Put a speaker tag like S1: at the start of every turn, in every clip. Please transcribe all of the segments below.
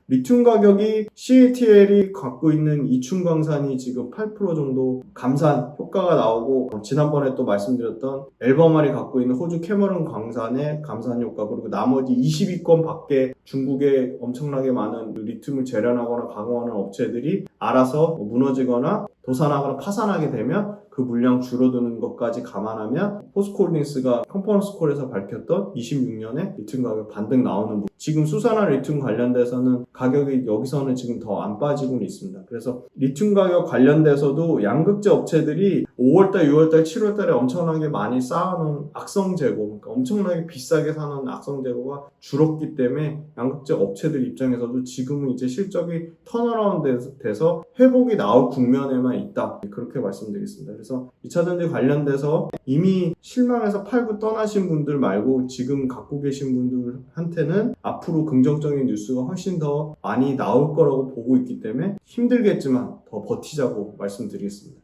S1: 리튬 가격이 CATL이 갖고 있는 이춘 광산이 지금 8% 정도 감산 효과가 나오고, 지난번에 또 말씀드렸던 엘버말이 갖고 있는 호주 캐머런 광산의 감산 효과, 그리고 나머지 22건 밖에 중국에 엄청나게 많은 리튬을 재련하거나 가공하는 업체들이 알아서 무너지거나 도산하거나 파산하게 되면 그 물량 줄어드는 것까지 감안하면 포스코홀딩스가 컨퍼런스콜에서 밝혔던 26년에 리튬 가격 반등 나오는 부분, 지금 수산화 리튬 관련돼서는 가격이 여기서는 지금 더 안 빠지고는 있습니다. 그래서 리튬 가격 관련돼서도 양극재 업체들이 5월달, 6월달, 7월달에 엄청나게 많이 쌓아놓은 악성 재고, 그러니까 엄청나게 비싸게 사놓은 악성 재고가 줄었기 때문에 양극재 업체들 입장에서도 지금은 이제 실적이 턴어라운드 돼서 회복이 나올 국면에만 있다, 그렇게 말씀드리겠습니다. 그래서 2차전지 관련돼서 이미 실망해서 팔고 떠나신 분들 말고 지금 갖고 계신 분들한테는 앞으로 긍정적인 뉴스가 훨씬 더 많이 나올 거라고 보고 있기 때문에 힘들겠지만 더 버티자고 말씀드리겠습니다.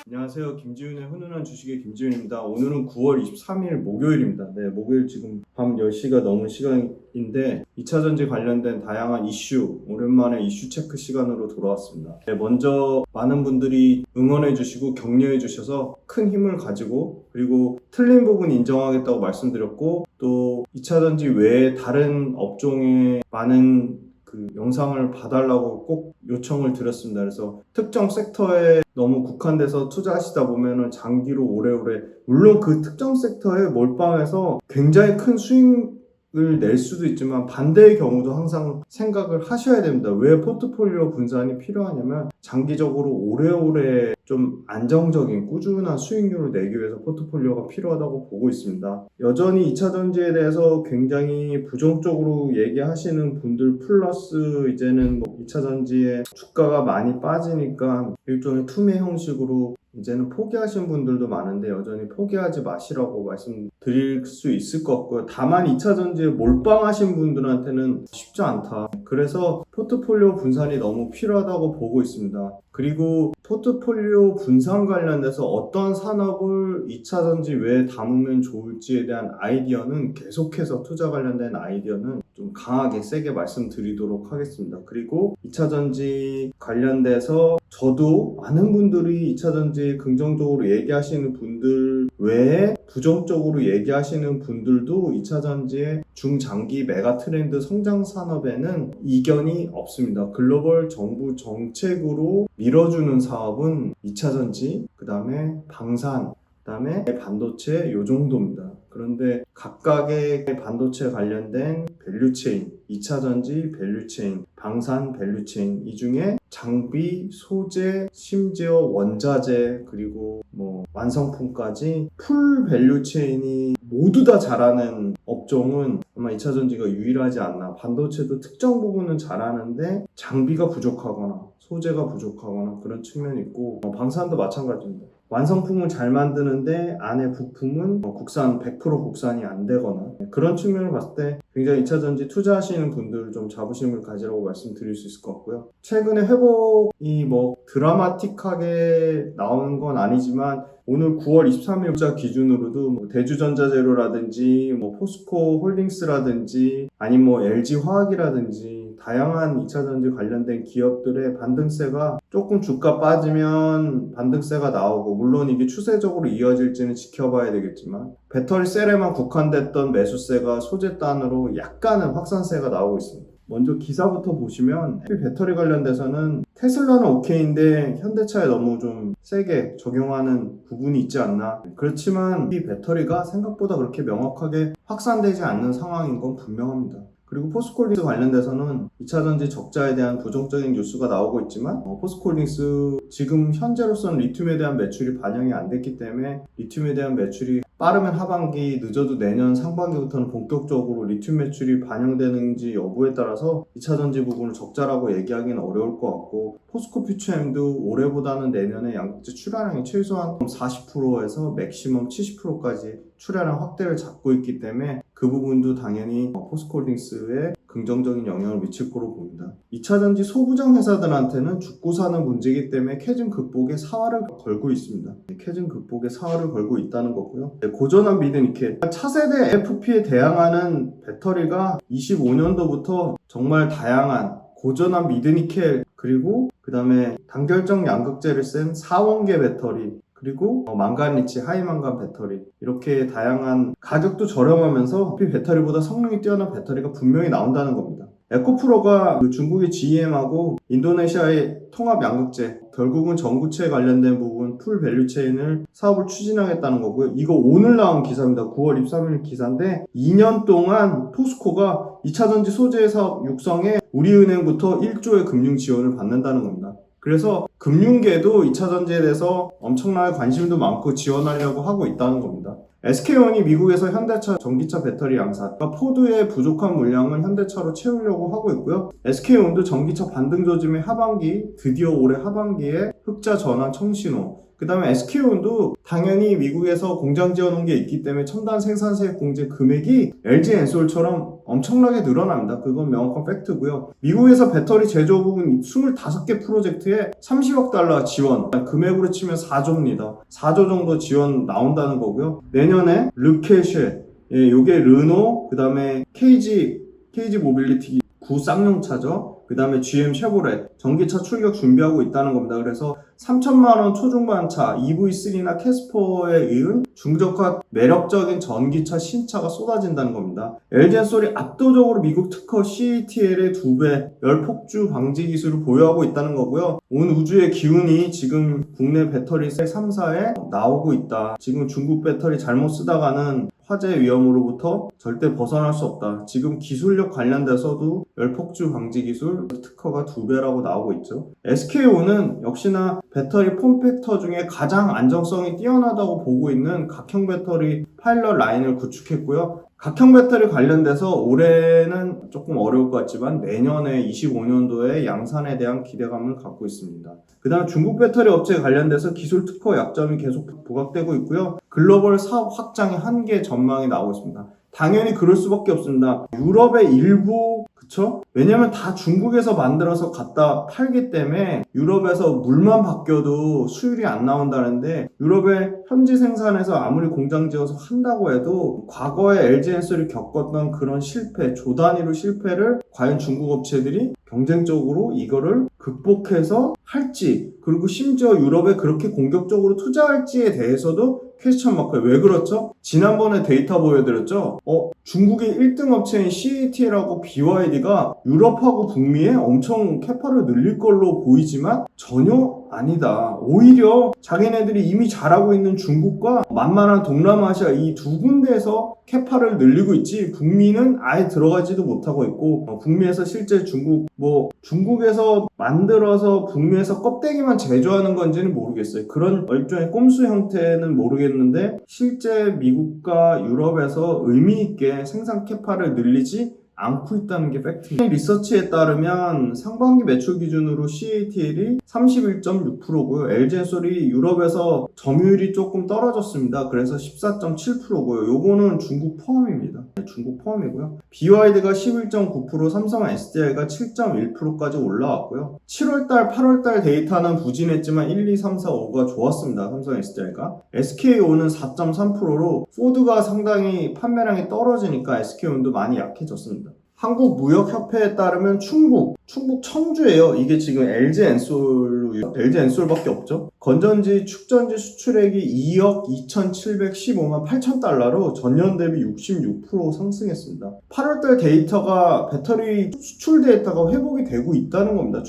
S1: 안녕하세요. 김지훈의 훈훈한 주식의 김지훈입니다. 오늘은 9월 23일 목요일입니다. 네, 목요일 지금 밤 10시가 넘은 시간인데 2차전지 관련된 다양한 이슈, 오랜만에 이슈 체크 시간으로 돌아왔습니다. 네, 먼저 많은 분들이 응원해 주시고 격려해 주셔서 큰 힘을 가지고, 그리고 틀린 부분 인정하겠다고 말씀드렸고, 또 2차전지 외에 다른 업종에 많은 영상을 봐달라고 꼭 요청을 드렸습니다. 그래서 특정 섹터에 너무 국한돼서 투자하시다 보면은 장기로 오래오래, 물론 그 특정 섹터에 몰빵해서 굉장히 큰 수익을 낼 수도 있지만 반대의 경우도 항상 생각을 하셔야 됩니다. 왜 포트폴리오 분산이 필요하냐면 장기적으로 오래오래 좀 안정적인 꾸준한 수익률을 내기 위해서 포트폴리오가 필요하다고 보고 있습니다. 여전히 2차전지에 대해서 굉장히 부정적으로 얘기하시는 분들 플러스 이제는 2차전지의 주가가 많이 빠지니까 일종의 투매 형식으로 이제는 포기하신 분들도 많은데 여전히 포기하지 마시라고 말씀드릴 수 있을 것 같고요. 다만 2차전지에 몰빵하신 분들한테는 쉽지 않다. 그래서 포트폴리오 분산이 너무 필요하다고 보고 있습니다. 그리고 포트폴리오 분산 관련돼서 어떤 산업을 2차전지 외에 담으면 좋을지에 대한 아이디어는, 계속해서 투자 관련된 아이디어는 좀 강하게 세게 말씀드리도록 하겠습니다. 그리고 2차전지 관련돼서 저도 많은 분들이 2차전지 긍정적으로 얘기하시는 분들 외에 부정적으로 얘기하시는 분들도 2차전지의 중장기 메가 트렌드 성장 산업에는 이견이 없습니다. 글로벌 정부 정책으로 밀어주는 사업은 2차전지, 그 다음에 방산, 그 다음에 반도체, 요 정도입니다. 그런데 각각의 반도체 관련된 밸류체인, 2차전지 밸류체인, 방산 밸류체인, 이 중에 장비, 소재, 심지어 원자재, 그리고 완성품까지 풀 밸류체인이 모두 다 잘하는 업종은 아마 2차전지가 유일하지 않나. 반도체도 특정 부분은 잘하는데 장비가 부족하거나 소재가 부족하거나 그런 측면이 있고, 방산도 마찬가지입니다. 완성품을 잘 만드는데 안에 부품은 국산 100% 국산이 안 되거나, 그런 측면을 봤을 때 굉장히 2차전지 투자하시는 분들 좀 자부심을 가지라고 말씀드릴 수 있을 것 같고요. 최근에 회복이 드라마틱하게 나오는 건 아니지만 오늘 9월 23일자 기준으로도 대주전자재료라든지 포스코 홀딩스라든지 아니면 LG화학이라든지 다양한 2차전지 관련된 기업들의 반등세가, 조금 주가 빠지면 반등세가 나오고, 물론 이게 추세적으로 이어질지는 지켜봐야 되겠지만 배터리 셀에만 국한됐던 매수세가 소재단으로 약간은 확산세가 나오고 있습니다. 먼저 기사부터 보시면 배터리 관련돼서는 테슬라는 오케이인데 현대차에 너무 좀 세게 적용하는 부분이 있지 않나. 그렇지만 이 배터리가 생각보다 그렇게 명확하게 확산되지 않는 상황인 건 분명합니다. 그리고 포스코홀딩스 관련돼서는 2차전지 적자에 대한 부정적인 뉴스가 나오고 있지만 포스코홀딩스 지금 현재로서는 리튬에 대한 매출이 반영이 안 됐기 때문에 리튬에 대한 매출이 빠르면 하반기, 늦어도 내년 상반기부터는 본격적으로 리튬 매출이 반영되는지 여부에 따라서 2차전지 부분을 적자라고 얘기하기는 어려울 것 같고, 포스코 퓨처엠도 올해보다는 내년에 양극재 출하량이 최소한 40%에서 맥시멈 70%까지 출하량 확대를 잡고 있기 때문에 그 그 부분도 당연히 포스코홀딩스에 긍정적인 영향을 미칠 거로 봅니다. 2차전지 소부장 회사들한테는 죽고 사는 문제이기 때문에 캐즘 극복에 사활을 걸고 있습니다. 캐즘 극복에 사활을 걸고 있다는 거고요. 고전한 미드니켈, 차세대 FP에 대항하는 배터리가 25년도부터 정말 다양한 고전한 미드니켈, 그리고 그 다음에 단결정 양극재를 쓴 4원계 배터리, 그리고 망간리치, 하이망간 배터리, 이렇게 다양한 가격도 저렴하면서 배터리보다 성능이 뛰어난 배터리가 분명히 나온다는 겁니다. 에코프로가 중국의 GM하고 인도네시아의 통합 양극재, 결국은 전구체에 관련된 부분 풀 밸류체인을 사업을 추진하겠다는 거고요. 이거 오늘 나온 기사입니다. 9월 23일 기사인데 2년 동안 포스코가 2차전지 소재 사업 육성에 우리은행부터 1조의 금융 지원을 받는다는 겁니다. 그래서 금융계도 2차전지에 대해서 엄청나게 관심도 많고 지원하려고 하고 있다는 겁니다. SK온이 미국에서 현대차 전기차 배터리 양산, 그러니까 포드의 부족한 물량을 현대차로 채우려고 하고 있고요. SK온도 전기차 반등 조짐의 하반기, 드디어 올해 하반기에 흑자 전환 청신호, 그 다음에 SK온도 당연히 미국에서 공장 지어놓은 게 있기 때문에 첨단 생산세 공제 금액이 LG엔솔처럼 엄청나게 늘어납니다. 그건 명확한 팩트고요. 미국에서 배터리 제조 부분 25개 프로젝트에 30억 달러 지원, 금액으로 치면 4조입니다. 4조 정도 지원 나온다는 거고요. 내년에 르케쉐, 요게 르노, 그 다음에 KG 모빌리티 구쌍용차죠. 그 다음에 GM 쉐보레 전기차 출격 준비하고 있다는 겁니다. 그래서 3천만원 초중반 차 EV3나 캐스퍼에 이은 중저가 매력적인 전기차 신차가 쏟아진다는 겁니다. LG엔솔이 압도적으로 미국 특허 CATL의 2배 열폭주 방지 기술을 보유하고 있다는 거고요. 온 우주의 기운이 지금 국내 배터리 셀 3사에 나오고 있다. 지금 중국 배터리 잘못 쓰다가는 화재 위험으로부터 절대 벗어날 수 없다. 지금 기술력 관련돼서도 열폭주 방지 기술 특허가 2배라고 나오고 있죠. SK온은 역시나 배터리 폼팩터 중에 가장 안정성이 뛰어나다고 보고 있는 각형 배터리 파일럿 라인을 구축했고요. 각형 배터리 관련돼서 올해는 조금 어려울 것 같지만 내년에 25년도에 양산에 대한 기대감을 갖고 있습니다. 그 다음 중국 배터리 업체에 관련돼서 기술 특허 약점이 계속 부각되고 있고요. 글로벌 사업 확장의 한계 전망이 나오고 있습니다. 당연히 그럴 수밖에 없습니다. 유럽의 일부, 그쵸? 왜냐면 다 중국에서 만들어서 갖다 팔기 때문에 유럽에서 물만 바뀌어도 수율이 안 나온다는데, 유럽의 현지 생산에서 아무리 공장 지어서 한다고 해도 과거에 LG엔솔이 겪었던 그런 실패, 조 단위로 실패를 과연 중국 업체들이 경쟁적으로 이거를 극복해서 할지, 그리고 심지어 유럽에 그렇게 공격적으로 투자할지에 대해서도 퀘스천 마크예요. 왜 그렇죠? 지난번에 데이터 보여드렸죠? 중국의 1등 업체인 CATL하고 BYD가 유럽하고 북미에 엄청 캐파를 늘릴 걸로 보이지만 전혀 아니다. 오히려 자기네들이 이미 잘하고 있는 중국과 만만한 동남아시아 이 두 군데에서 캐파를 늘리고 있지, 북미는 아예 들어가지도 못하고 있고, 북미에서 실제 중국에서 만들어서 북미에서 껍데기만 제조하는 건지는 모르겠어요. 그런 일종의 꼼수 형태는 모르겠는데 실제 미국과 유럽에서 의미 있게 생산 캐파를 늘리지 않고 있다는 게 팩트입니다. 리서치에 따르면 상반기 매출 기준으로 CATL이 31.6%고요. LG엔솔이 유럽에서 점유율이 조금 떨어졌습니다. 그래서 14.7%고요. 요거는 중국 포함입니다. 중국 포함이고요. BYD가 11.9%, 삼성 SDI가 7.1%까지 올라왔고요. 7월달, 8월달 데이터는 부진했지만 1, 2, 3, 4, 5가 좋았습니다. 삼성 SDI가. SK온은 4.3%로 포드가 상당히 판매량이 떨어지니까 SK온도 많이 약해졌습니다. 한국무역협회에 따르면 충북 청주예요. 이게 지금 LG엔솔밖에 없죠. 건전지, 축전지 수출액이 2억 2,715만 8천 달러로 전년 대비 66% 상승했습니다. 8월달 데이터가 배터리 수출 데이터가 회복이 되고 있다는 겁니다.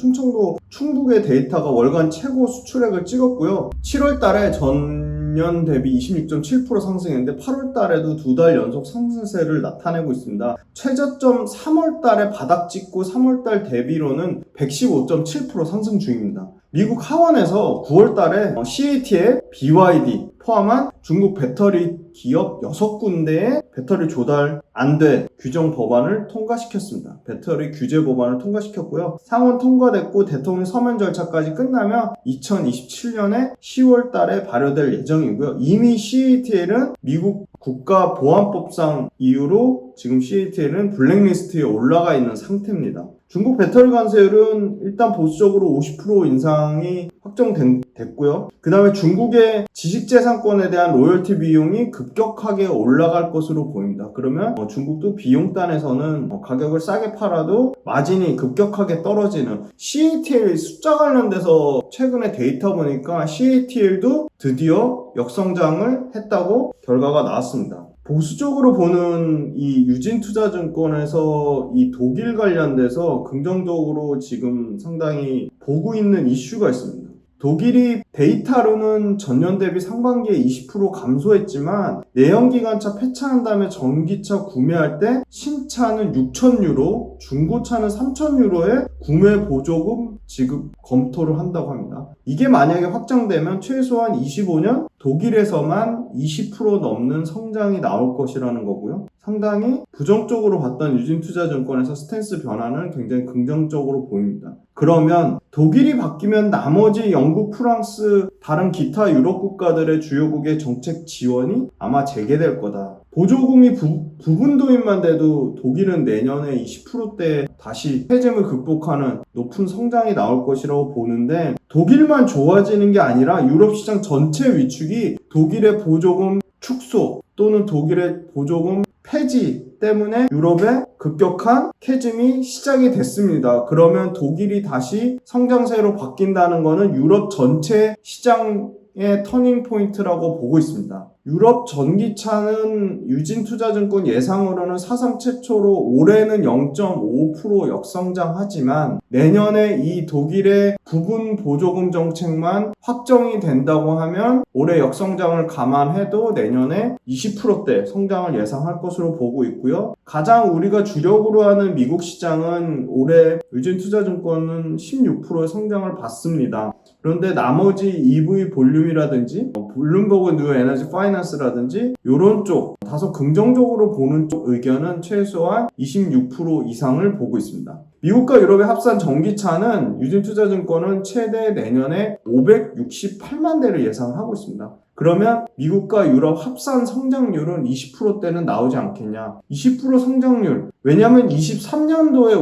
S1: 충북의 데이터가 월간 최고 수출액을 찍었고요. 7월달에 전년 대비 26.7% 상승했는데 8월달에도 2달 연속 상승세를 나타내고 있습니다. 최저점 3월달에 바닥 찍고 3월달 대비로는 115.7% 상승 중입니다. 미국 하원에서 9월달에 CATL, BYD, 포함한 중국 배터리 기업 6군데의 배터리 조달 안 된 규정 법안을 통과시켰습니다. 배터리 규제 법안을 통과시켰고요. 상원 통과됐고 대통령 서면 절차까지 끝나면 2027년에 10월 달에 발효될 예정이고요. 이미 CATL은 미국 국가보안법상 이유로 지금 CATL은 블랙리스트에 올라가 있는 상태입니다. 중국 배터리 관세율은 일단 보수적으로 50% 인상이 확정됐고요. 그 다음에 중국의 지식재산권에 대한 로열티 비용이 급격하게 올라갈 것으로 보입니다. 그러면 중국도 비용단에서는 가격을 싸게 팔아도 마진이 급격하게 떨어지는 CATL 숫자 관련돼서 최근에 데이터 보니까 CATL도 드디어 역성장을 했다고 결과가 나왔습니다. 보수적으로 보는 이 유진투자증권에서 이 독일 관련돼서 긍정적으로 지금 상당히 보고 있는 이슈가 있습니다. 독일이 데이터로는 전년 대비 상반기에 20% 감소했지만 내연기관차 폐차한 다음에 전기차 구매할 때 신차는 6,000유로, 중고차는 3,000유로의 구매 보조금 지급 검토를 한다고 합니다. 이게 만약에 확정되면 최소한 25년 독일에서만 20% 넘는 성장이 나올 것이라는 거고요. 상당히 부정적으로 봤던 유진투자증권에서 스탠스 변화는 굉장히 긍정적으로 보입니다. 그러면 독일이 바뀌면 나머지 영국, 프랑스, 다른 기타 유럽 국가들의 주요국의 정책 지원이 아마 재개될 거다. 보조금이 부분 도입만 돼도 독일은 내년에 20%대 다시 해증을 극복하는 높은 성장이 나올 것이라고 보는데 독일만 좋아지는 게 아니라 유럽 시장 전체 위축이 독일의 보조금 축소 또는 독일의 보조금 폐지 때문에 유럽의 급격한 캐즘이 시작이 됐습니다. 그러면 독일이 다시 성장세로 바뀐다는 것은 유럽 전체 시장의 터닝 포인트라고 보고 있습니다. 유럽 전기차는 유진투자증권 예상으로는 사상 최초로 올해는 0.5% 역성장하지만 내년에 이 독일의 부분 보조금 정책만 확정이 된다고 하면 올해 역성장을 감안해도 내년에 20%대 성장을 예상할 것으로 보고 있고요. 가장 우리가 주력으로 하는 미국 시장은 올해 유진투자증권은 16%의 성장을 봤습니다. 그런데 나머지 EV 볼륨이라든지 블룸버그 뉴 에너지 파이낸스라든지 이런 쪽 다소 긍정적으로 보는 쪽 의견은 최소한 26% 이상을 보고 있습니다. 미국과 유럽의 합산 전기차는 유진투자증권은 최대 내년에 568만 대를 예상하고 있습니다. 그러면 미국과 유럽 합산 성장률은 20%대는 나오지 않겠냐. 20% 성장률. 왜냐하면 23년도에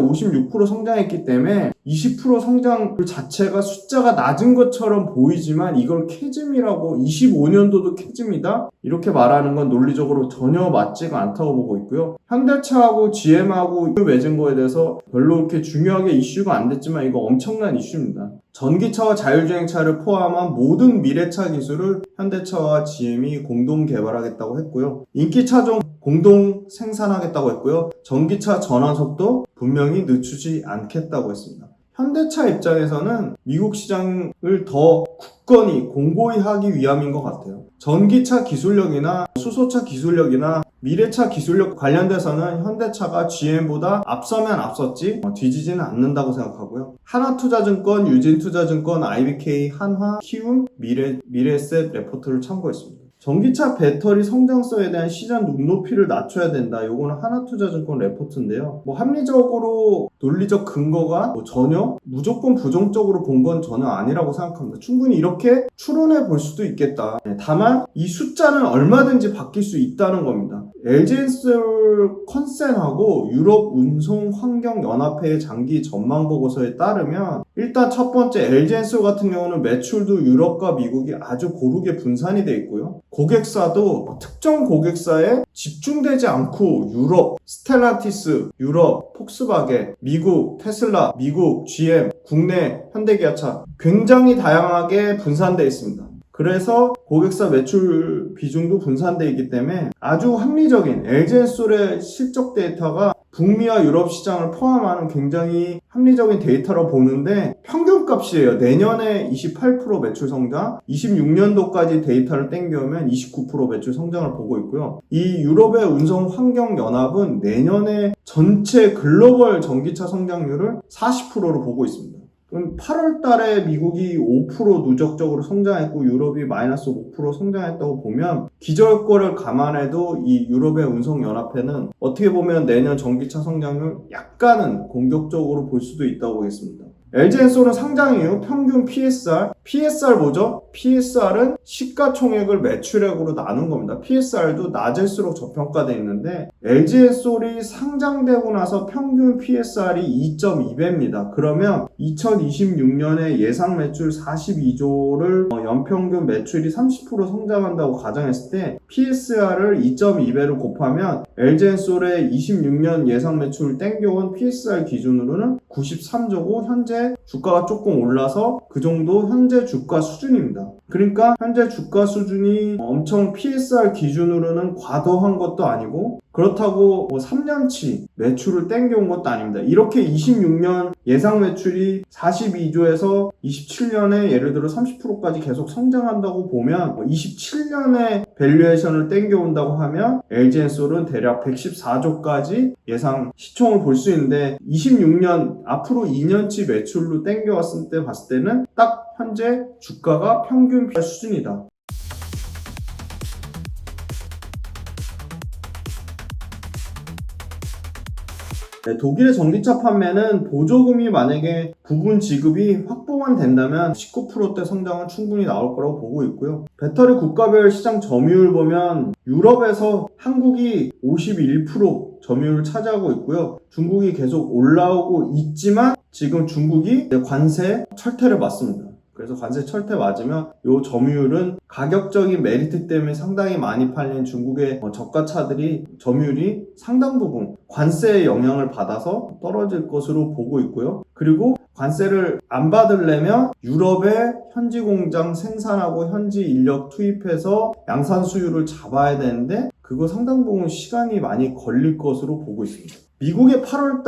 S1: 56% 성장했기 때문에 20% 성장률 자체가 숫자가 낮은 것처럼 보이지만 이걸 캐즘이라고 25년도도 캐즘이다? 이렇게 말하는 건 논리적으로 전혀 맞지가 않다고 보고 있고요. 현대차하고 GM하고 맺은 거에 대해서 별로 그렇게 중요하게 이슈가 안 됐지만 이거 엄청난 이슈입니다. 전기차와 자율주행차를 포함한 모든 미래차 기술을 현대차와 GM이 공동 개발하겠다고 했고요. 인기차종 공동 생산하겠다고 했고요. 전기차 전환속도 분명히 늦추지 않겠다고 했습니다. 현대차 입장에서는 미국 시장을 더 굳건히 공고히 하기 위함인 것 같아요. 전기차 기술력이나 수소차 기술력이나 미래차 기술력 관련돼서는 현대차가 GM보다 앞서면 앞섰지 뒤지지는 않는다고 생각하고요. 하나투자증권, 유진투자증권, IBK, 한화, 키움, 미래에셋 레포트를 참고했습니다. 전기차 배터리 성장성에 대한 시장 눈높이를 낮춰야 된다. 요거는 하나투자증권 레포트인데요. 합리적으로 논리적 근거가 전혀 무조건 부정적으로 본 건 전혀 아니라고 생각합니다. 충분히 이렇게 추론해 볼 수도 있겠다. 다만 이 숫자는 얼마든지 바뀔 수 있다는 겁니다. LG엔솔 컨센하고 유럽 운송 환경 연합회의 장기 전망 보고서에 따르면 일단 첫 번째 LG엔솔 같은 경우는 매출도 유럽과 미국이 아주 고르게 분산이 돼 있고요. 고객사도 특정 고객사에 집중되지 않고 유럽, 스텔란티스, 유럽, 폭스바겐, 미국, 테슬라, 미국, GM, 국내, 현대기아차 굉장히 다양하게 분산되어 있습니다. 그래서 고객사 매출 비중도 분산되어 있기 때문에 아주 합리적인 LG엔솔의 실적 데이터가 북미와 유럽 시장을 포함하는 굉장히 합리적인 데이터로 보는데 평균값이에요. 내년에 28% 매출 성장, 26년도까지 데이터를 땡겨오면 29% 매출 성장을 보고 있고요. 이 유럽의 운송환경연합은 내년에 전체 글로벌 전기차 성장률을 40%로 보고 있습니다. 그럼 8월 달에 미국이 5% 누적적으로 성장했고 유럽이 마이너스 5% 성장했다고 보면 기저효과를 감안해도 이 유럽의 운송연합회는 어떻게 보면 내년 전기차 성장률 약간은 공격적으로 볼 수도 있다고 보겠습니다. LG엔솔은 상장 이후 평균 PSR 뭐죠? PSR은 시가총액을 매출액으로 나눈 겁니다. PSR도 낮을수록 저평가되어 있는데 LG엔솔이 상장되고 나서 평균 PSR이 2.2배입니다. 그러면 2026년에 예상 매출 42조를 연평균 매출이 30% 성장한다고 가정했을 때 PSR을 2.2배로 곱하면 LG엔솔의 26년 예상 매출을 땡겨온 PSR 기준으로는 93조고 현재 주가가 조금 올라서 그 정도 현재 주가 수준입니다. 그러니까 현재 주가 수준이 엄청 PSR 기준으로는 과도한 것도 아니고 그렇다고 3년치 매출을 땡겨온 것도 아닙니다. 이렇게 26년 예상 매출이 42조에서 27년에 예를 들어 30%까지 계속 성장한다고 보면 27년에 밸류에이션을 땡겨온다고 하면 LG엔솔은 대략 114조까지 예상 시총을 볼 수 있는데 26년 앞으로 2년치 매출로 땡겨왔을 때 봤을 때는 딱 현재 주가가 평균 수준이다. 네, 독일의 전기차 판매는 보조금이 만약에 부분 지급이 확보만 된다면 19%대 성장은 충분히 나올 거라고 보고 있고요. 배터리 국가별 시장 점유율 보면 유럽에서 한국이 51% 점유율을 차지하고 있고요. 중국이 계속 올라오고 있지만 지금 중국이 관세 철퇴를 맞습니다. 그래서 관세 철퇴 맞으면 이 점유율은 가격적인 메리트 때문에 상당히 많이 팔린 중국의 저가차들이 점유율이 상당 부분 관세의 영향을 받아서 떨어질 것으로 보고 있고요. 그리고 관세를 안 받으려면 유럽의 현지 공장 생산하고 현지 인력 투입해서 양산 수율을 잡아야 되는데 그거 상당 부분 시간이 많이 걸릴 것으로 보고 있습니다. 미국의 8월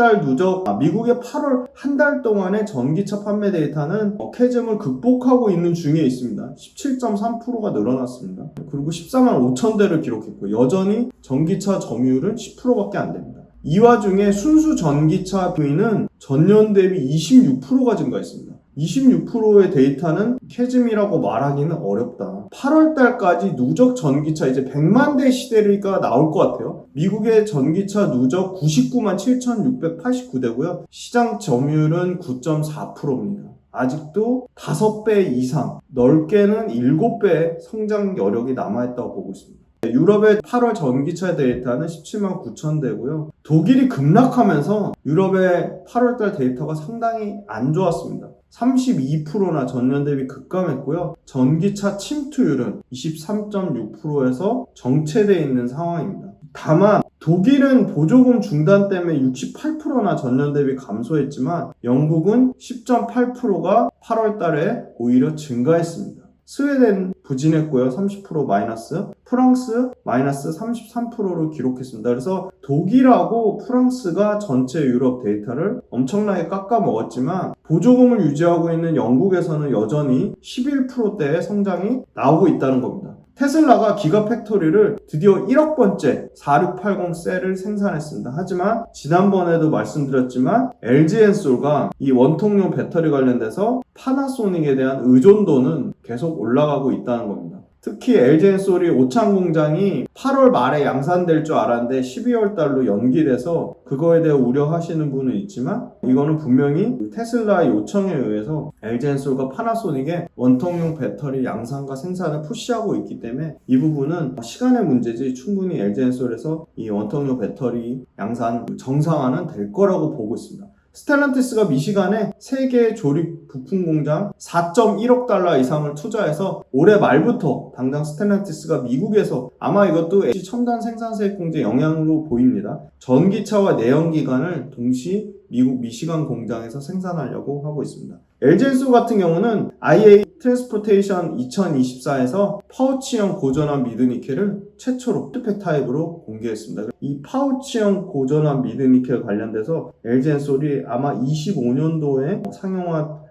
S1: 한 달 동안의 전기차 판매 데이터는 캐즘을 극복하고 있는 중에 있습니다. 17.3%가 늘어났습니다. 그리고 14만 5천 대를 기록했고 여전히 전기차 점유율은 10%밖에 안 됩니다. 이 와중에 순수 전기차 부위는 전년 대비 26%가 증가했습니다. 26%의 데이터는 캐즘이라고 말하기는 어렵다. 8월 달까지 누적 전기차 이제 100만 대 시대가 나올 것 같아요. 미국의 전기차 누적 99만 7,689대고요. 시장 점유율은 9.4%입니다. 아직도 5배 이상, 넓게는 7배 성장 여력이 남아있다고 보고 있습니다. 유럽의 8월 전기차 데이터는 17만 9천 대고요. 독일이 급락하면서 유럽의 8월달 데이터가 상당히 안 좋았습니다. 32%나 전년 대비 급감했고요. 전기차 침투율은 23.6%에서 정체되어 있는 상황입니다. 다만 독일은 보조금 중단 때문에 68%나 전년 대비 감소했지만 영국은 10.8%가 8월 달에 오히려 증가했습니다. 스웨덴 부진했고요. 30% 마이너스. 프랑스 마이너스 33%를 기록했습니다. 그래서 독일하고 프랑스가 전체 유럽 데이터를 엄청나게 깎아먹었지만 보조금을 유지하고 있는 영국에서는 여전히 11%대의 성장이 나오고 있다는 겁니다. 테슬라가 기가팩토리를 드디어 1억 번째 4680 셀을 생산했습니다. 하지만 지난번에도 말씀드렸지만 LG엔솔과 이 원통용 배터리 관련돼서 파나소닉에 대한 의존도는 계속 올라가고 있다는 겁니다. 특히 LG엔솔이 오창 공장이 8월 말에 양산될 줄 알았는데 12월 달로 연기돼서 그거에 대해 우려하시는 분은 있지만 이거는 분명히 테슬라의 요청에 의해서 LG엔솔과 파나소닉의 원통용 배터리 양산과 생산을 푸시하고 있기 때문에 이 부분은 시간의 문제지 충분히 LG엔솔에서 이 원통용 배터리 양산 정상화는 될 거라고 보고 있습니다. 스텔란티스가 미시간에 3개의 조립 부품 공장 4.1억 달러 이상을 투자해서 올해 말부터 당장 스텔란티스가 미국에서 아마 이것도 LG 첨단 생산세 공제 영향으로 보입니다. 전기차와 내연기관을 동시 미국 미시간 공장에서 생산하려고 하고 있습니다. LG엔솔 같은 경우는 IA 트랜스포테이션 2024에서 파우치형 고전압 미드니켈을 최초로 푸드팩 타입으로 공개했습니다. 이 파우치형 고전압 미드니켈 관련돼서 LG엔솔이 아마 25년도에 상용화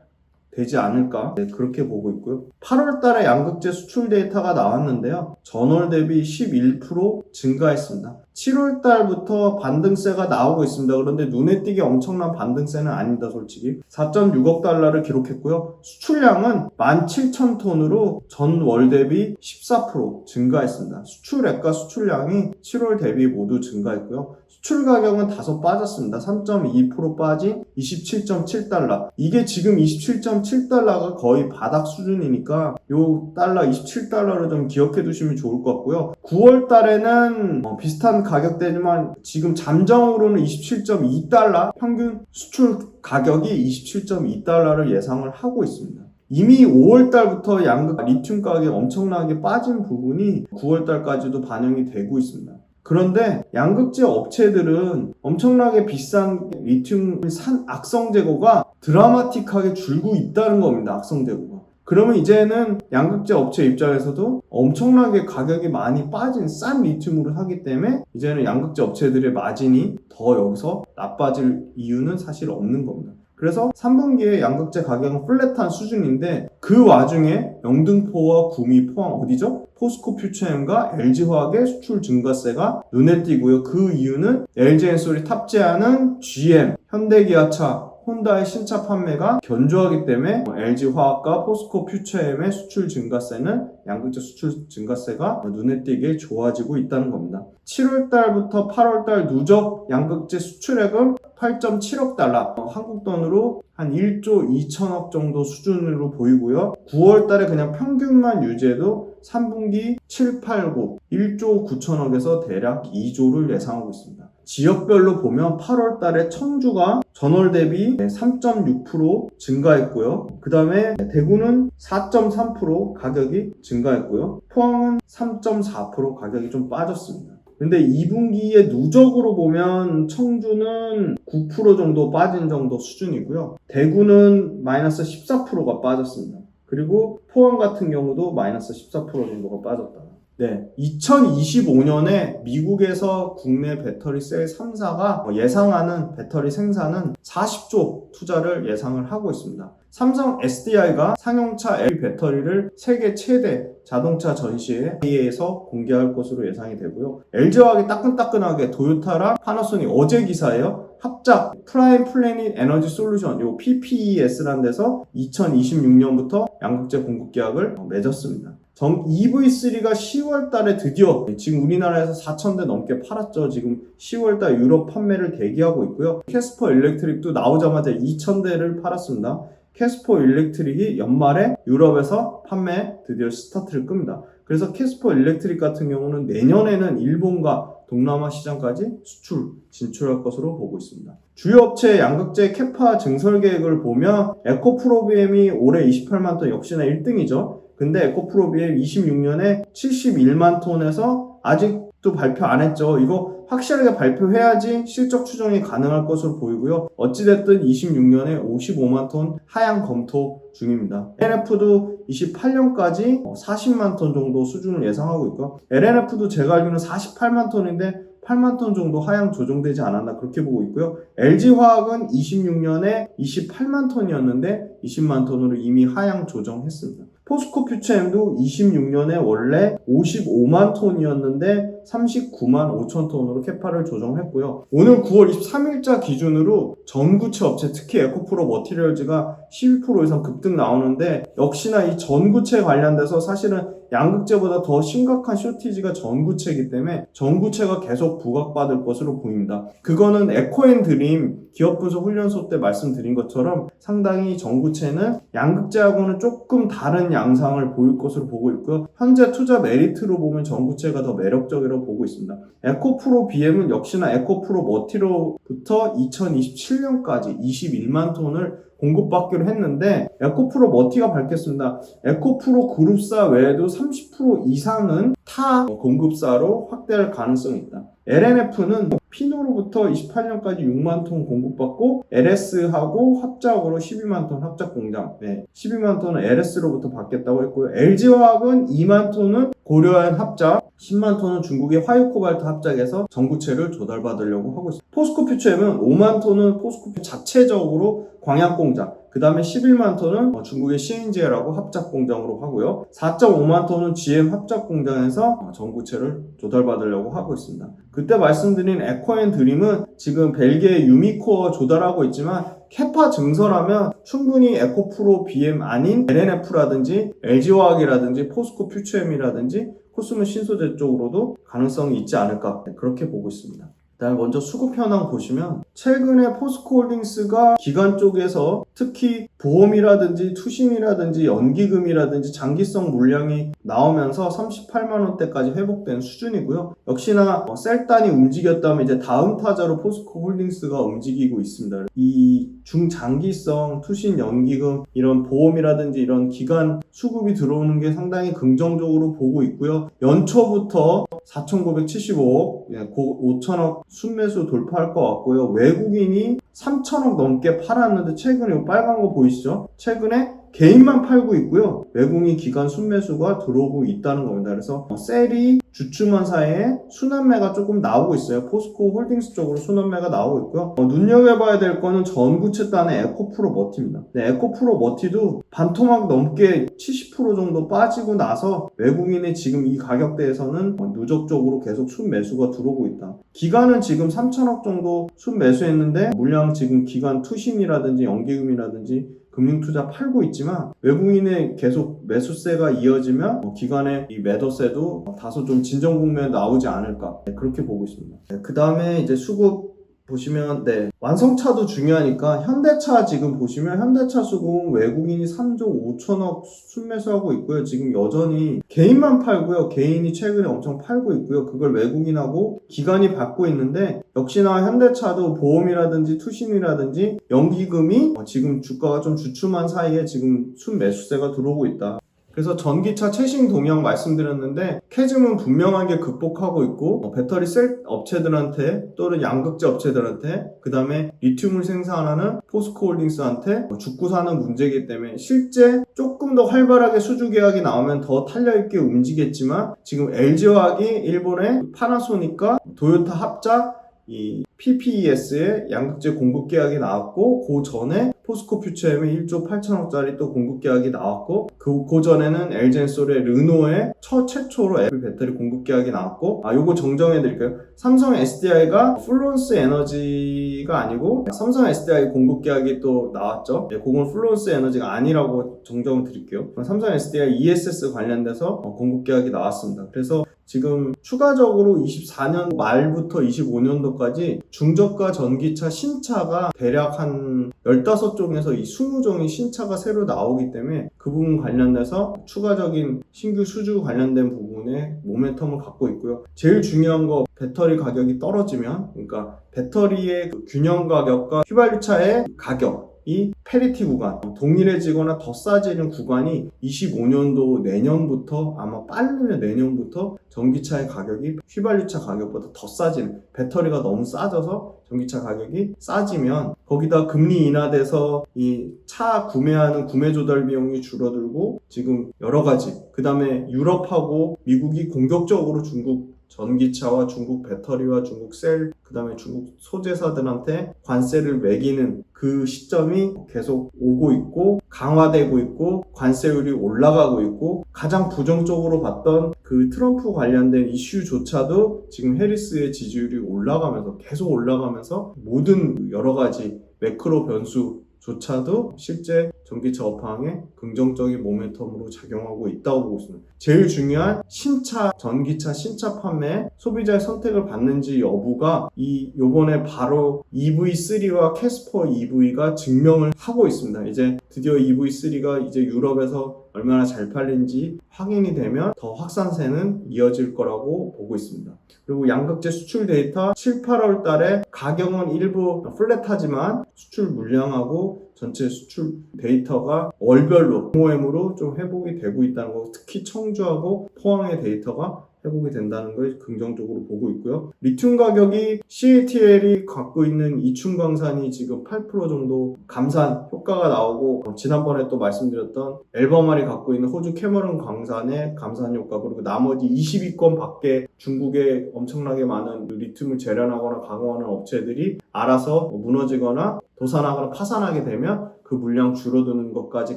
S1: 되지 않을까 그렇게 보고 있고요. 8월 달에 양극재 수출 데이터가 나왔는데요. 전월 대비 11% 증가했습니다. 7월 달부터 반등세가 나오고 있습니다. 그런데 눈에 띄게 엄청난 반등세는 아닙니다. 솔직히 4.6억 달러를 기록했고요. 수출량은 17,000톤으로 전월 대비 14% 증가했습니다. 수출액과 수출량이 7월 대비 모두 증가했고요. 수출 가격은 다소 빠졌습니다. 3.2% 빠진 27.7달러. 이게 지금 27.7달러가 거의 바닥 수준이니까 요 달러 27달러를 좀 기억해 두시면 좋을 것 같고요. 9월 달에는 비슷한 가격대지만 지금 잠정으로는 27.2달러, 평균 수출 가격이 27.2달러를 예상을 하고 있습니다. 이미 5월달부터 양극 리튬 가격이 엄청나게 빠진 부분이 9월달까지도 반영이 되고 있습니다. 그런데 양극재 업체들은 엄청나게 비싼 리튬 산 악성 재고가 드라마틱하게 줄고 있다는 겁니다. 악성 재고가. 그러면 이제는 양극재 업체 입장에서도 엄청나게 가격이 많이 빠진 싼 리튬으로 사기 때문에 이제는 양극재 업체들의 마진이 더 여기서 나빠질 이유는 사실 없는 겁니다. 그래서 3분기에 양극재 가격은 플랫한 수준인데 그 와중에 영등포와 구미, 포항 어디죠? 포스코 퓨처엠과 LG화학의 수출 증가세가 눈에 띄고요. 그 이유는 LG엔솔이 탑재하는 GM, 현대기아차, 혼다의 신차 판매가 견조하기 때문에 LG화학과 포스코 퓨처엠의 수출 증가세는 양극재 수출 증가세가 눈에 띄게 좋아지고 있다는 겁니다. 7월달부터 8월달 누적 양극재 수출액은 8.7억 달러, 한국 돈으로 한 1조 2천억 정도 수준으로 보이고요. 9월달에 그냥 평균만 유지해도 3분기 7, 8, 9, 1조 9천억에서 대략 2조를 예상하고 있습니다. 지역별로 보면 8월 달에 청주가 전월 대비 3.6% 증가했고요. 그 다음에 대구는 4.3% 가격이 증가했고요. 포항은 3.4% 가격이 좀 빠졌습니다. 근데 2분기에 누적으로 보면 청주는 9% 정도 빠진 정도 수준이고요. 대구는 마이너스 14%가 빠졌습니다. 그리고 포항 같은 경우도 마이너스 14% 정도가 빠졌다. 네, 2025년에 미국에서 국내 배터리 셀 3사가 예상하는 배터리 생산은 40조 투자를 예상을 하고 있습니다. 삼성 SDI가 상용차 LG 배터리를 세계 최대 자동차 전시회에서 공개할 것으로 예상이 되고요. LG화학이 따끈따끈하게 도요타랑 파나소닉 어제 기사예요. 합작 프라임 플래닛 에너지 솔루션 요 PPES라는 데서 2026년부터 양극재 공급 계약을 맺었습니다. EV3가 10월 달에 드디어 지금 우리나라에서 4,000대 넘게 팔았죠. 지금 10월 달 유럽 판매를 대기하고 있고요. 캐스퍼 일렉트릭도 나오자마자 2,000대를 팔았습니다. 캐스퍼 일렉트릭이 연말에 유럽에서 판매 드디어 스타트를 끕니다. 그래서 캐스퍼 일렉트릭 같은 경우는 내년에는 일본과 동남아 시장까지 수출 진출할 것으로 보고 있습니다. 주요 업체 양극재 캐파 증설 계획을 보면 에코프로비엠이 올해 28만 톤 역시나 1등이죠. 근데 에코프로비엠 26년에 71만 톤에서 아직도 발표 안 했죠. 이거 확실하게 발표해야지 실적 추정이 가능할 것으로 보이고요. 어찌됐든 26년에 55만 톤 하향 검토 중입니다. LNF도 28년까지 40만 톤 정도 수준을 예상하고 있고요. LNF도 제가 알기로는 48만 톤인데 8만 톤 정도 하향 조정되지 않았나 그렇게 보고 있고요. LG화학은 26년에 28만 톤이었는데 20만 톤으로 이미 하향 조정했습니다. 포스코 퓨처엠도 26년에 원래 55만 톤이었는데 39만 5천 톤으로 캐파를 조정했고요. 오늘 9월 23일자 기준으로 전구체 업체, 특히 에코프로 머티리얼즈가 12% 이상 급등 나오는데 역시나 이 전구체 관련돼서 사실은 양극재보다 더 심각한 쇼티지가 전구체이기 때문에 전구체가 계속 부각받을 것으로 보입니다. 그거는 에코앤드림 기업분석 훈련소 때 말씀드린 것처럼 상당히 전구체는 양극재하고는 조금 다른 양상을 보일 것으로 보고 있고요. 현재 투자 메리트로 보면 전구체가 더 매력적이라고 보고 있습니다. 에코프로 BM은 역시나 에코프로 머티로부터 2027년까지 21만 톤을 공급받기로 했는데 에코프로 머티가 밝혔습니다. 에코프로 그룹사 외에도 30% 이상은 타 공급사로 확대할 가능성이 있다. LNF는 피노로부터 28년까지 6만 톤 공급받고 LS하고 합작으로 12만 톤 합작 공장 12만 톤은 LS로부터 받겠다고 했고요. LG화학은 2만 톤은 고려한 합작 10만 톤은 중국의 화요코발트 합작에서 전구체를 조달받으려고 하고 있습니다. 포스코 퓨처엠은 5만 톤은 포스코 자체적으로 광양 공장, 그 다음에 11만 톤은 중국의 CNG라고 합작 공장으로 하고요. 4.5만 톤은 GM 합작 공장에서 전구체를 조달받으려고 하고 있습니다. 그때 말씀드린 에코앤드림은 지금 벨기에 유미코어 조달하고 있지만 캐파 증설하면 충분히 에코프로 BM 아닌 LNF라든지 LG화학이라든지 포스코 퓨처엠이라든지 코스모 신소재 쪽으로도 가능성이 있지 않을까, 그렇게 보고 있습니다. 일단 먼저 수급 현황 보시면 최근에 포스코홀딩스가 기관 쪽에서 특히 보험이라든지 투신이라든지 연기금이라든지 장기성 물량이 나오면서 38만원대까지 회복된 수준이고요. 역시나 셀단이 움직였다면 이제 다음 타자로 포스코홀딩스가 움직이고 있습니다. 이 중장기성 투신 연기금 이런 보험이라든지 이런 기관 수급이 들어오는 게 상당히 긍정적으로 보고 있고요. 연초부터 4,975억, 5천억 순매수 돌파할 것 같고요. 외국인이 3천억 넘게 팔았는데 최근에 이 빨간 거 보이시죠? 최근에 개인만 팔고 있고요. 외국인 기관 순매수가 들어오고 있다는 겁니다. 그래서 셀이 주춤한 사이에 순환매가 조금 나오고 있어요. 포스코 홀딩스 쪽으로 순환매가 나오고 있고요. 눈여겨봐야 될 거는 전구체단의 에코프로 머티입니다. 네, 에코프로 머티도 반토막 넘게 70% 정도 빠지고 나서 외국인의 지금 이 가격대에서는 누적적으로 계속 순매수가 들어오고 있다. 기관은 지금 3천억 정도 순매수했는데 물량 지금 기관 투신이라든지 연기금이라든지 금융투자 팔고 있지만 외국인의 계속 매수세가 이어지면 기관의 이 매도세도 다소 좀 진정 국면에 나오지 않을까, 그렇게 보고 있습니다. 그 다음에 이제 수급 보시면 완성차도 중요하니까 현대차 지금 보시면 현대차 수급은 외국인이 3조 5천억 순매수하고 있고요. 지금 여전히 개인만 팔고요. 개인이 최근에 엄청 팔고 있고요. 그걸 외국인하고 기관이 받고 있는데 역시나 현대차도 보험이라든지 투신이라든지 연기금이 지금 주가가 좀 주춤한 사이에 지금 순매수세가 들어오고 있다. 그래서 전기차 최신 동향 말씀드렸는데 캐즘은 분명하게 극복하고 있고 배터리 셀 업체들한테 또는 양극재 업체들한테 그 다음에 리튬을 생산하는 포스코홀딩스한테 죽고 사는 문제이기 때문에 실제 조금 더 활발하게 수주 계약이 나오면 더 탄력있게 움직였지만 지금 LG화학이 일본의 파나소닉과 도요타 합작 이 PPES의 양극재 공급 계약이 나왔고 그 전에 포스코 퓨처엠의 1조 8천억짜리 또 공급 계약이 나왔고 그 전에는 LG엔솔의 르노의 최초로 애플 배터리 공급 계약이 나왔고 요거 정정해 드릴까요? 삼성 SDI가 플루언스 에너지가 아니고 삼성 SDI 공급 계약이 또 나왔죠. 그건 플루언스 에너지가 아니라고 정정을 드릴게요. 삼성 SDI ESS 관련돼서 공급 계약이 나왔습니다. 그래서 지금 추가적으로 24년 말부터 25년도까지 중저가 전기차 신차가 대략 한 15종에서 20종이 신차가 새로 나오기 때문에 그 부분 관련돼서 추가적인 신규 수주 관련된 부분에 모멘텀을 갖고 있고요. 제일 중요한 거 배터리 가격이 떨어지면 그러니까 배터리의 그 균형 가격과 휘발유차의 가격 이 패리티 구간, 동일해지거나 더 싸지는 구간이 25년도 내년부터 아마 빠르면 내년부터 전기차의 가격이 휘발유차 가격보다 더 싸지는, 배터리가 너무 싸져서 전기차 가격이 싸지면 거기다 금리 인하돼서 이 차 구매하는 구매 조달 비용이 줄어들고 지금 여러 가지 그 다음에 유럽하고 미국이 공격적으로 중국 전기차와 중국 배터리와 중국 셀, 그 다음에 중국 소재사들한테 관세를 매기는 그 시점이 계속 오고 있고 강화되고 있고 관세율이 올라가고 있고 가장 부정적으로 봤던 그 트럼프 관련된 이슈조차도 지금 해리스의 지지율이 올라가면서 계속 올라가면서 모든 여러 가지 매크로 변수조차도 실제 전기차 업황에 긍정적인 모멘텀으로 작용하고 있다고 보고 있습니다. 제일 중요한 신차, 전기차 신차 판매 소비자의 선택을 받는지 여부가 요번에 바로 EV3와 캐스퍼 EV가 증명을 하고 있습니다. 이제 드디어 EV3가 이제 유럽에서 얼마나 잘 팔린지 확인이 되면 더 확산세는 이어질 거라고 보고 있습니다. 그리고 양극재 수출 데이터 7, 8월 달에 가격은 일부 플랫하지만 수출 물량하고 전체 수출 데이터가 월별로 OEM으로 좀 회복이 되고 있다는 거, 특히 청주하고 포항의 데이터가 회복이 된다는 걸 긍정적으로 보고 있고요. 리튬 가격이 CATL이 갖고 있는 이춘광산이 지금 8% 정도 감산 효과가 나오고 지난번에 또 말씀드렸던 엘버말이 갖고 있는 호주 캐머런 광산의 감산 효과 그리고 나머지 22건 밖에 중국에 엄청나게 많은 리튬을 재련하거나 강화하는 업체들이 알아서 무너지거나 도산하거나 파산하게 되면 그 물량 줄어드는 것까지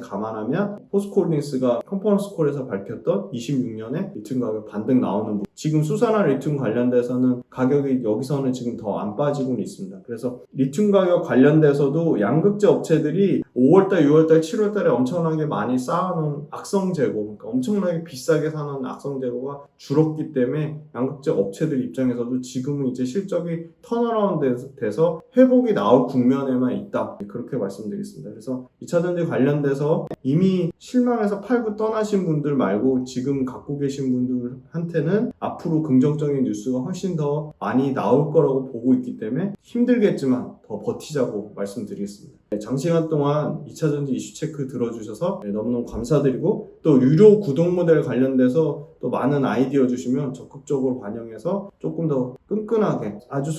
S1: 감안하면 포스코홀딩스가 컨퍼런스 콜에서 밝혔던 26년에 리튬 가격 반등 나오는 부분. 지금 수산화 리튬 관련돼서는 가격이 여기서는 지금 더 안 빠지고는 있습니다. 그래서 리튬 가격 관련돼서도 양극재 업체들이 5월달, 6월달, 7월달에 엄청나게 많이 쌓아놓은 악성 재고, 그러니까 엄청나게 비싸게 사놓은 악성 재고가 줄었기 때문에 양극재 업체들 입장에서도 지금은 이제 실적이 턴어라운드 돼서 회복이 나올 국면에만 있다. 그렇게 말씀드리겠습니다. 그래서 2차전지 관련돼서 이미 실망해서 팔고 떠나신 분들 말고 지금 갖고 계신 분들한테는 앞으로 긍정적인 뉴스가 훨씬 더 많이 나올 거라고 보고 있기 때문에 힘들겠지만 더 버티자고 말씀드리겠습니다. 장시간 동안 2차전지 이슈 체크 들어주셔서 너무너무 감사드리고 또 유료 구독 모델 관련돼서 또 많은 아이디어 주시면 적극적으로 반영해서 조금 더 끈끈하게 아주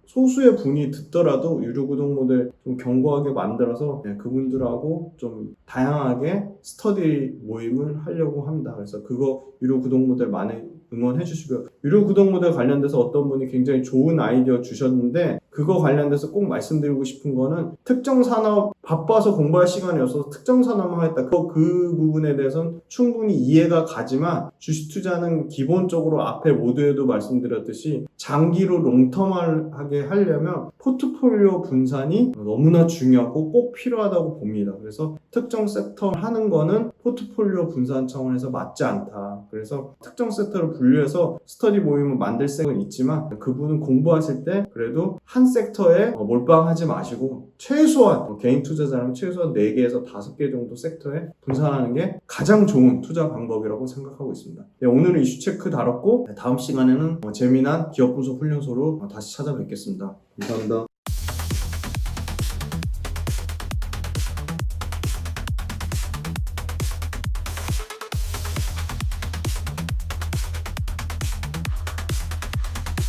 S1: 소수의 분이 듣더라도 유료 구독 모델 좀 견고하게 만들어서 그분들하고 좀 다양하게 스터디 모임을 하려고 합니다. 그래서 그거 유료 구독 모델 많이 응원해 주시고요. 유료 구독 모델 관련돼서 어떤 분이 굉장히 좋은 아이디어 주셨는데 그거 관련돼서 꼭 말씀드리고 싶은 거는 특정 산업 바빠서 공부할 시간이 없어서 특정 산업만 하겠다. 그 부분에 대해서는 충분히 이해가 가지만 주식 투자는 기본적으로 앞에 모두에도 말씀드렸듯이 장기로 롱텀하게 하려면 포트폴리오 분산이 너무나 중요하고 꼭 필요하다고 봅니다. 그래서 특정 섹터를 하는 거는 포트폴리오 분산 차원에서 맞지 않다. 그래서 특정 섹터를 분류해서 스터디 모임을 만들 생각은 있지만 그분은 공부하실 때 그래도 한 섹터에 몰빵하지 마시고 최소한 개인 투자자라면 최소한 4개에서 5개 정도 섹터에 분산하는 게 가장 좋은 투자 방법이라고 생각하고 있습니다. 네, 오늘은 이슈 체크 다뤘고 다음 시간에는 재미난 기업 분석 훈련소로 다시 찾아뵙겠습니다. 감사합니다.